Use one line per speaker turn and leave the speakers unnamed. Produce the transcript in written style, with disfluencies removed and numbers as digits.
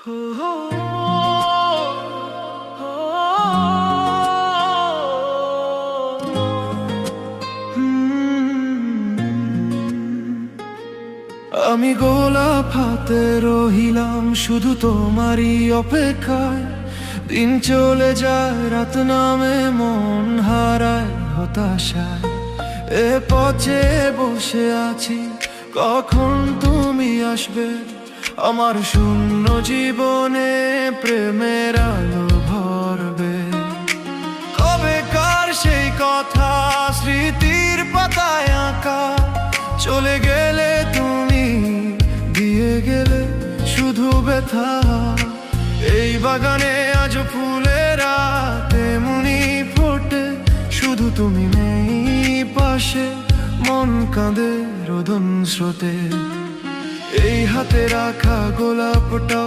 আমি গোলাপ হাতে রহিলাম শুধু তোমারই অপেক্ষায়। দিন চলে যায়, রাত নামে, মন হারায় হতাশায়। এ পথে বসে আছি, কখন তুমি আসবে আমার শূন্য জীবনে প্রেমের আলো ভরবে। কবেকার সেই কথা স্মৃতির পাতায় আঁকা, চলে গেলে তুমি, দিয়ে গেলে শুধু ব্যথা। এই বাগানে আজ ফুলেরা তেমনি ফোটে, শুধু তুমি নেই পাশে, মন কাঁদে রোদন স্রোতে। এই হাতে রাখা গোলাপটা